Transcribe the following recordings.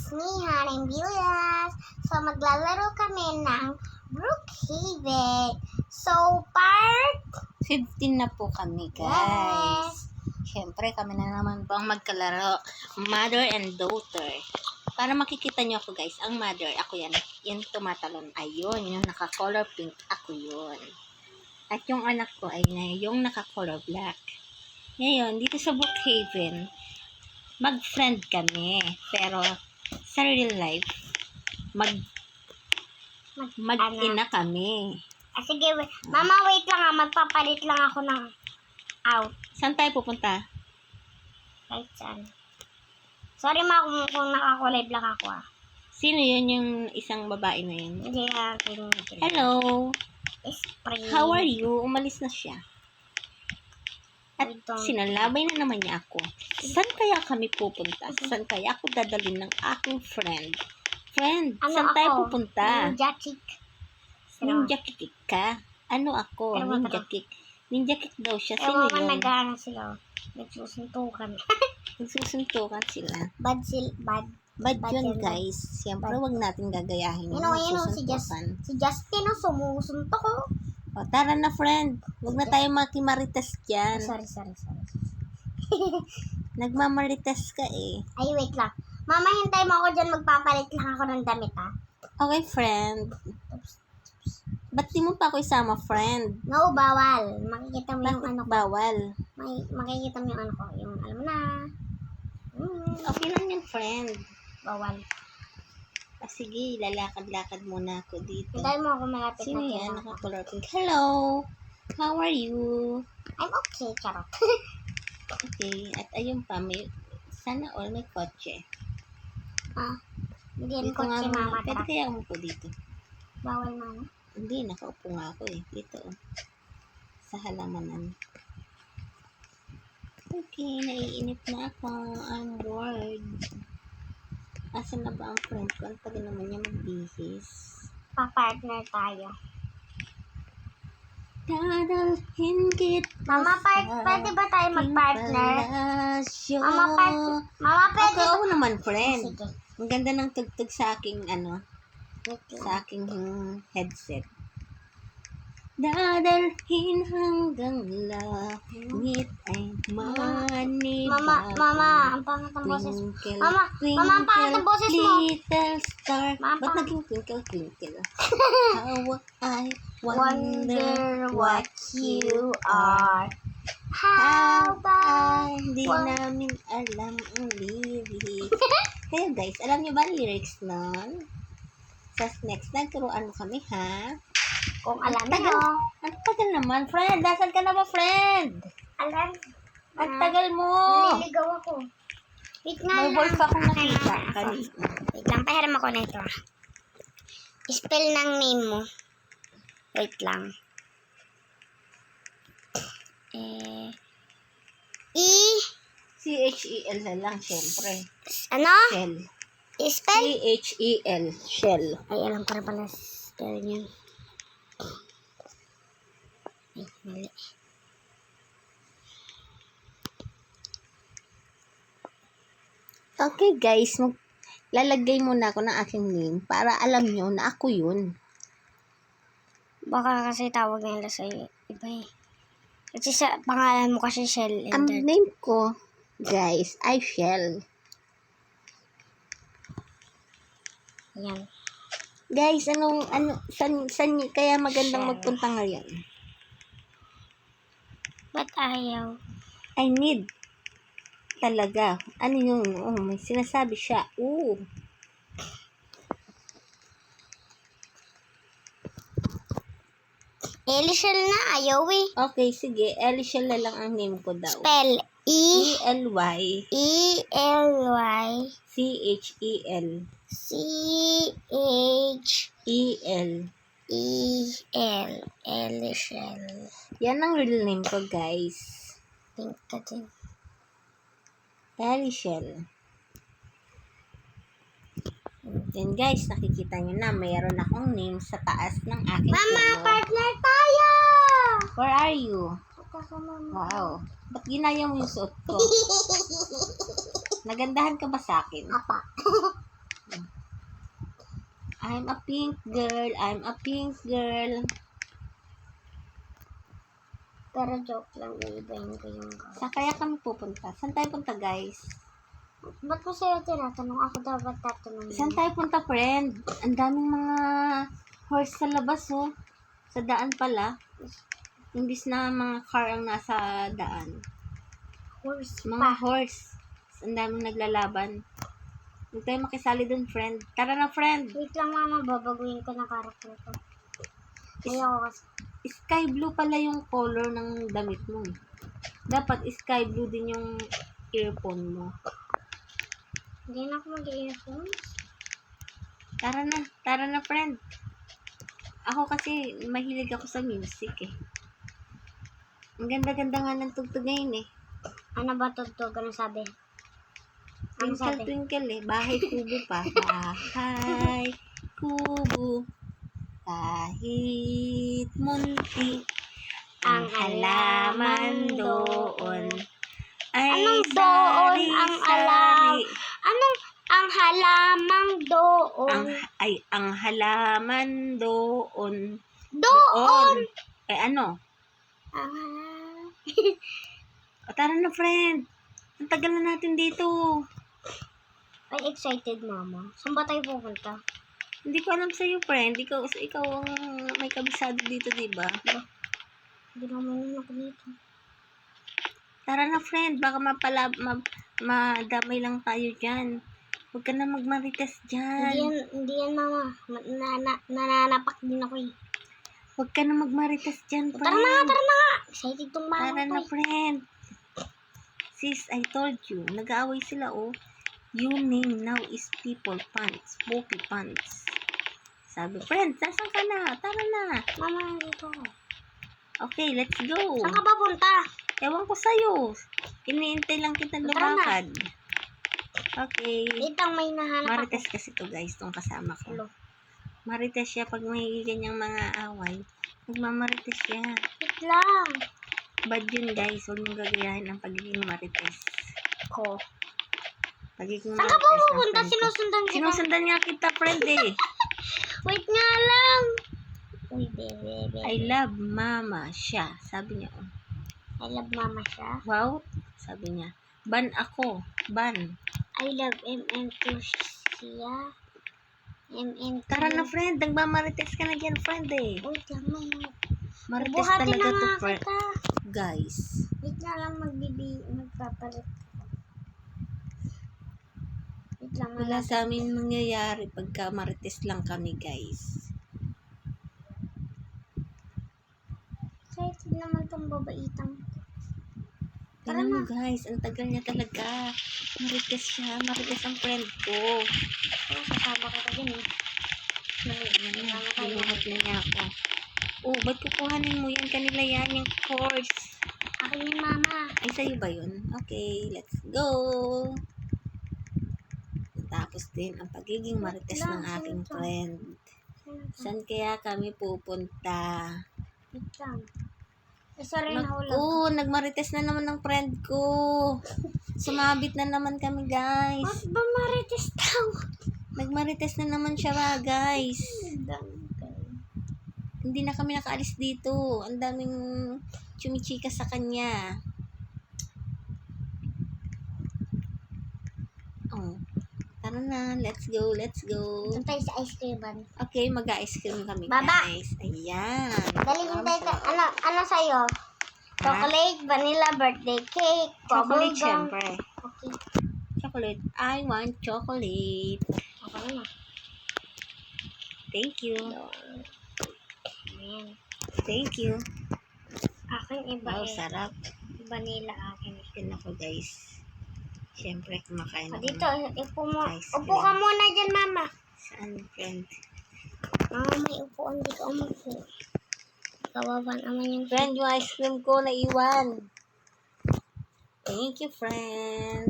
It's me, Haring Vilas. So, maglalaro kami ng Brookhaven. So, part 15 na po kami, guys. Siyempre, kami na naman po ang magkalaro. Mother and daughter. Para makikita nyo ako, guys, ang mother, ako yan. Yung tumatalon. Ayun, yung naka-color pink, ako yun. At yung anak ko ay yung naka-color black. Ngayon, dito sa Brookhaven, mag-friend kami. Pero, sa real life, mag-ina kami. Sige, wait. Mama, wait lang magpapalit lang ako ng out. Saan tayo pupunta? Right, saan? Sorry, ma, kung nakakulay black ako, Sino yun yung isang babae na yun? Hindi na Hello! Spray. How are you? Umalis na siya. At Ito. sinalabay na naman niya ako. Saan kaya kami pupunta? Saan kaya ako dadalhin ng aking friend? Friend, saan tayo pupunta? Ninja kick. Ninja kick ka? Ano ako? Pero Ninja kick. Ninja kick daw siya. Sino Ewan ko yun? nag-ano sila. Nagsusuntukan. Nagsusuntukan sila. Bad. Bad Bad yun, yun. guys. Siyempre, wag natin gagayahin yung Si nagsusuntukan. Justin, sumusuntok ko. O, tara na, friend. Wag na tayo makimarites dyan. Sorry. Nagmamarites ka eh. Ay, wait lang. Mama, hintay mo ako dyan. Magpapalit lang ako ng damit, Okay, friend. Ba't di mo pa ako isama, friend? No, bawal. Makikita mo yung ano ko. Bawal. Makikita mo yung ano ko. Yung alam mo na. Okay lang yung friend. Bawal. Sige, lalakad-lakad muna ako dito. Hintay mo ako malapit Sino na yan? kailangan ko. Naka-color pink. Hello! How are you? I'm okay, charot. Okay. At ayun pa, sana all may kotse. Hindi rin Dito nga kotse, muna. mama. Pwede kaya umupo dito? Bawal, mama. Hindi, nakaupo nga ako eh. Dito. Sa halamanan. Okay, naiinip na ako. I'm bored. Asan na ba ang friend ko? Ang tagal naman niya magbihis. Pa-partner tayo. Dadalhin kita Mama, pwede ba tayo mag-partner? Mama, pwede Okay, oo naman, friend. Sige. Ang ganda ng tugtog sa aking, sa aking headset. Dadalhin hanggang langit ay manibago. Mama, ang pangit ang boses. Twinkle, Mama, ang pangit ang boses mo. little star. Mama, Ba't naging twinkle, twinkle? How I Wonder what you are. How about Hindi namin alam ang lyrics. Kaya guys, alam niyo ba ang lyrics nun? Sa next time, turuan mo kami, ha? kung alam Tagal. mo? Ang tagal naman, friend. Nasaan ka na ba, friend? Alam. Ang tagal mo. Naliligaw ako. Wait nga May lang. wolf akong nakita. Ako. Kanina. Wait lang, pahiram ako na ito. Spell ng name mo. Wait lang. C-H-E-L na lang, syempre. Ano? Shell. Spell? C-H-E-L. Shell. Ay, alam ko na pala spell niyan. Ay, mali. Okay, guys. Lalagay muna ako ng aking name para alam nyo na ako yun. Baka kasi tawag nila sa iba eh. Kasi sa pangalan mo kasi Shell. Ang name ko, guys, ay Shell. Yan. Guys, saan kaya magandang Shell. magpunta ngayon? Ba't ayaw? I need talaga. Ano yun? Oh, may sinasabi siya. Oo. Elishel na, ayaw eh. Okay, sige. Elishel na lang ang name ko daw. Spell. E-L-Y E-L-Y C-H-E-L C-H-E-L E-L Elishel. Yan ang real name ko, guys. Think ka din. Elishel. Yan, guys. Nakikita nyo na. Mayroon akong name sa taas ng aking Mama, puno. partner tayo! Where are you? Mama. Wow. Ba't ginaya mo yung suot ko? Nagandahan ka ba sa akin? Apa. I'm a pink girl. I'm a pink girl. Pero joke lang, iibahin ko yung girl. Sa kaya kami pupunta? Saan tayo punta, guys? Ba't ko sa'yo tinatanong? Ako dapat tatanong. Saan tayo punta, friend? Ang daming mga horse sa labas, oh. Sa daan pala. Imbis na mga car ang nasa daan. Horse Mga pa. horse. Ang daming naglalaban. Huwag tayo makisali dun, friend. Tara na, friend. Wait lang, mama. Babaguhin ko na character ko. Ayoko kasi. Sky blue pala yung color ng damit mo. Dapat sky blue din yung earphone mo. Hindi na ako mag-earphones. Tara na, friend. Ako kasi mahilig ako sa music eh. Ang ganda-ganda nga ng tugtog ngayon eh. Ano ba tugtog? Ano sabi? Ano Twinkle, sabi? twinkle eh. Bahay kubo pa. Bahay kubo. Kahit munti ang halaman doon ay Anong doon ang alam? sari-sari. Ang halamang doon? Ang halaman doon. Doon! Eh ano? Ah. O, tara na, friend. Ang tagal na natin dito. Ay, excited, mama. Saan ba tayo pupunta? Hindi ko alam sa'yo, friend. Ikaw ang may kabisado dito, diba? Hindi naman ako dito. Tara na, friend. Baka madamay lang tayo dyan. Huwag ka na magmarites dyan. Hindi yan, mama. Nananapak din ako eh. Huwag ka na magmarites dyan, friend. Tara na nga. Excited tong mama Tara ko na, eh. friend. Sis, I told you. Nag-aaway sila, oh. You name now is people pants. Poopy pants. Sabi, friend, saan ka na? Tara na. Mama, dito. Okay, let's go. Saan ka papunta? Ewan ko sa'yo. Iniintay lang kita Tara na. lumakad. Okay. Wait lang, may nahanap ako. Marites kasi to guys, tong kasama ko. Hello. Marites siya pag may ganyang mga away. Nagmamarites siya. Wait lang. Bad yun guys, huwag mong gagayahin ang pagiging marites. Ko. Pagiging Saan ka marites ng pupunta? friend ko. Sinusundan kita. Sinusundan nga kita, friend eh. Wait nga lang. Uy, bebe. I love mama siya. Sabi niya, oh. I love mama siya. Wow, sabi niya. Ban ako. Ban. I love MM2 siya. MM2. Tara na, friend. Nagmamarites ka na dyan, friend eh. Wait lang, mama. Marites Buhatin talaga na to, nga friend. kita. Guys. Wait nga lang, magpapalit. Wait lang, Wala sa amin mangyayari pagka marites lang kami, guys. Excited naman tong babaitang. Tara Tingnan mo, na. guys. Ang tagal niya talaga. Marites siya. Marites ang friend ko. Oh, kasama kita din eh. Binuhat na niya ako. Oh, ba't kukuhanin mo yan? Kanila yan, yung course. Akin ni mama. Ay, sa'yo ba yun? Okay, let's go. Tapos din ang pagiging marites ng aking friend. Saan kaya kami pupunta? Wait lang. Sorry, nahulog. Nagmarites na naman ng friend ko. Sumabit na naman kami, guys. Ba't ba marites tawag? Nagmarites na naman siya, guys. Hindi na kami nakaalis dito. Ang daming chumichika sa kanya. Oh. Tara na. Let's go. Let's go. Doon tayo sa ice cream ban. Okay, mag-ice cream kami, Baba. guys. Ayan. Dali, hintay ka. Ano sa'yo? Chocolate, vanilla, birthday cake, bubble Chocolate, gum. syempre. Okay. Chocolate. I want chocolate. Okay na. Thank you. Ayan. Thank you. Akin iba Wow, eh. sarap. Vanilla akin. Yan ako, guys. Siyempre, kumakain ako. Dito, upo mo. Ice Upo ka muna dyan, mama. Saan, friend? Mama, may upuan. Di ka umupo. Kawawa naman yung Friend, yung ice cream ko naiwan. Thank you, friend.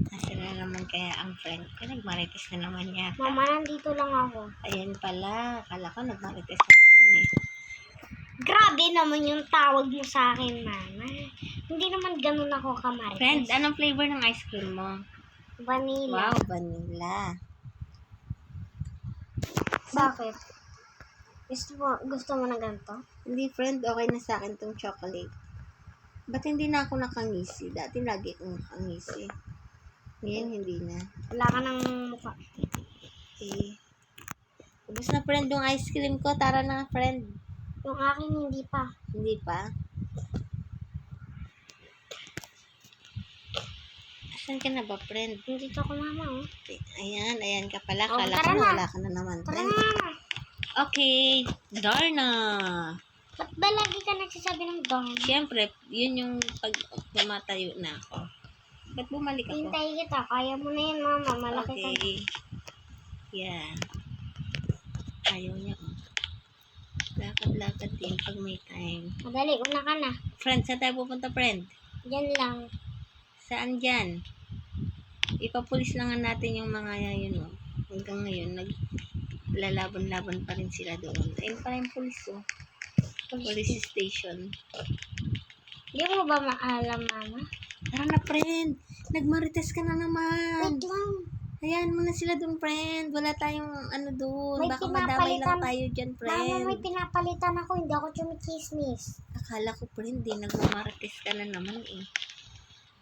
Nasaan na naman kaya ang friend ko? Nagmarites na naman yata. Mama, nandito lang ako. Ayan pala. Akala ko nagmarites na naman eh. Grabe naman yung tawag mo sa akin, mama. Hindi naman ganun ako kamarites. Friend, anong flavor ng ice cream mo? Vanilla. Wow, vanilla. Bakit? Gusto mo na ganito? Hindi, friend. Okay na sa akin tong chocolate. Ba't hindi na ako nakangisi? Dati lagi akong nakangisi. Ngayon, hindi na. Wala ka ng mukha. Okay. Ubus na, friend, yung ice cream ko. Tara na, friend. Yung akin hindi pa. Hindi pa. Asan ka na ba, friend? Nandito ako, mama, oh. Ayan ka pala. Oh, Kala tara ko na. wala ka na naman, Tara friend. na. Okay, Darna. Ba't ba lagi ka nagsasabi ng dong? Siyempre, yun yung pag tumatayo na ako. Ba't bumalik ako? Hintay kita. Kaya mo na yun, mama. Malaki ka. Okay. Yan. Ayaw niya, oh. Lakad-lakad din pag may time. Madali, una ka na. Friend, saan tayo pupunta, friend? Yan lang. Saan dyan? Ipapulis lang natin yung mga yun, oh. Hanggang ngayon, naglalaban-laban pa rin sila doon. Ayun pa rin pulis, oh. Police station. Hindi mo ba maalam, mama? Tara na, friend. Nagmarites ka na naman. Wait lang. Hayaan mo na sila doon, friend. Wala tayong ano doon. May Baka madamay lang pinapalitan. tayo dyan, Mama, friend. may pinapalitan ako. Hindi ako chumichismis. Akala ko, friend, nagmamarites ka na naman, eh.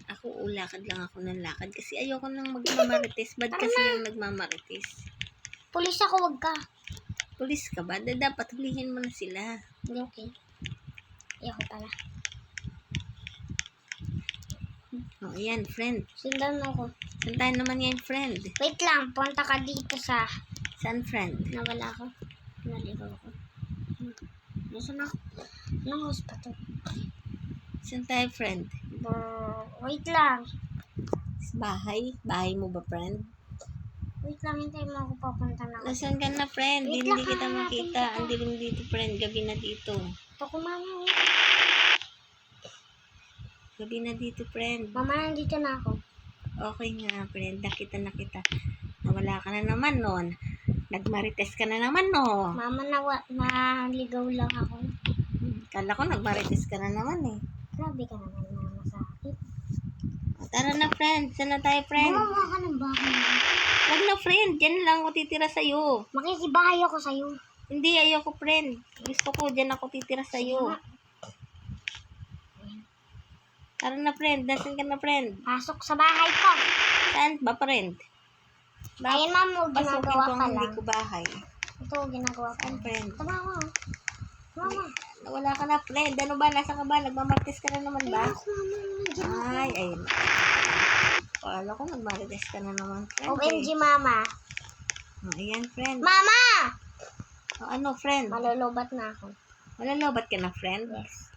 Ako, ulakad lang ako ng lakad. Kasi ayoko nang magmamarites. Bad kasi yung nagmamarites. Pulis ako, wag ka. Pulis ka ba? Dapat hulihin mo na sila. Hindi, okay. Ayoko pala. Oh, ayan, friend. Sundan mo ako. Saan tayo naman yan, friend? Wait lang, punta ka dito sa... Saan, friend? Nawala ako. Naligaw ako. Nasaan ako? Anong house pa to? Saan tayo, friend? Wait lang. Sa bahay? Bahay mo ba, friend? Wait lang, hintay mo ako papunta na. Nasaan ka na, friend? Wait Hindi lang, kita hanapin makita. kita. Ang dilim dito, friend. Gabi na dito. Ito ko, mama. Gabi na dito, friend. Mama, nandito na ako. Okay nga, friend. Nakita na kita. Nawala ka na naman noon. Nagmarites ka na naman, no? Mama, naligaw lang ako. Kala ko nagmarites ka na naman, eh. Grabe ka naman, mama, sa akin. O, tara na, friend. Saan na tayo, friend? Mama, ka ng bahay. Wag na, friend. Diyan lang ako titira sa'yo. Makikibahay ako sa'yo. Hindi, ayoko, friend. Gusto ko, diyan ako titira sa'yo. Tara na, friend. Nasaan ka na, friend? Pasok sa bahay ko. Saan ba, friend? Ayun, mama, Pasukin ginagawa ko ka ang hindi lang. ko bahay. Ito, ginagawa ko. Saan, friend? Ito, mama. Mama. Wala ka na, friend. Ano ba? Nasa ka ba? Nagmamartes ka na naman ba? Yes, mama. Nandiyan ako. Ay, ayun. Kala ko nagmarites ka na naman, friend. OMG, mama. Ayan, friend. Mama! O, ano, friend? Malulubat na ako. Malalobat ka na, friend? Yes.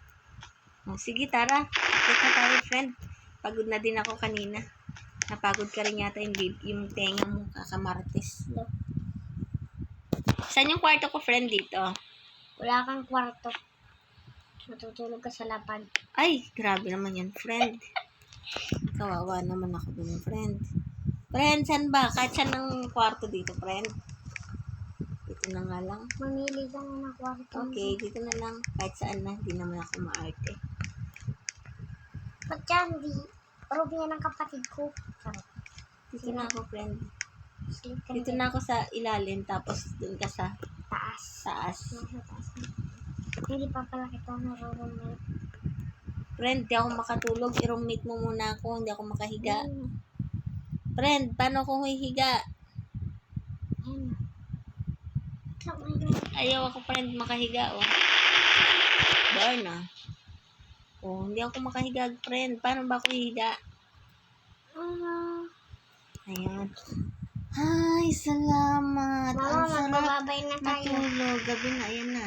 O, sige, tara. Kita tayo, friend. Pagod na din ako kanina. Napagod ka rin yata yung tenga mo, kakamartes. No. Saan yung kwarto ko, friend, dito? Wala kang kwarto. Matutulog ka sa lapad. Ay, grabe naman yan, friend. Kawawa naman ako dun, friend. Friend, saan ba? Kahit saan ang kwarto dito, friend? Dito na nga lang. Mamili ka na ng kwarto. Okay, dito na lang. Kahit saan na, di naman ako maarte. Ba't yan, di? Rob yan ng kapatid ko. Sarap. Dito na ako, friend. Sleep ka Dito na ako sa ilalim, tapos dun ka sa taas. taas. Nasa taas na. Hindi pa pala kita narurumit. Friend, di ako makatulog. I-roommate mo muna ako. Hindi ako makahiga. Friend, paano kung hihiga? Ayun. Ayaw ako, friend, makahiga, oh. Darna. Oh, hindi ako makahiga, friend. Paano ba ako hihiga? Ayan. Ay, salamat. Mama, Ang sarap magbababay na tayo. matulog. Gabi na, ayan na.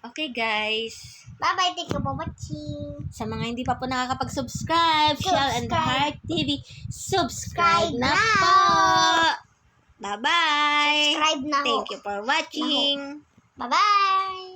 Okay, guys. Bye-bye, thank you for watching. Sa mga hindi pa po nakakapag-subscribe, Shell and Subscribe. Heart TV, subscribe na now. po! Bye-bye! Subscribe na ho. Thank you for watching! Bye-bye!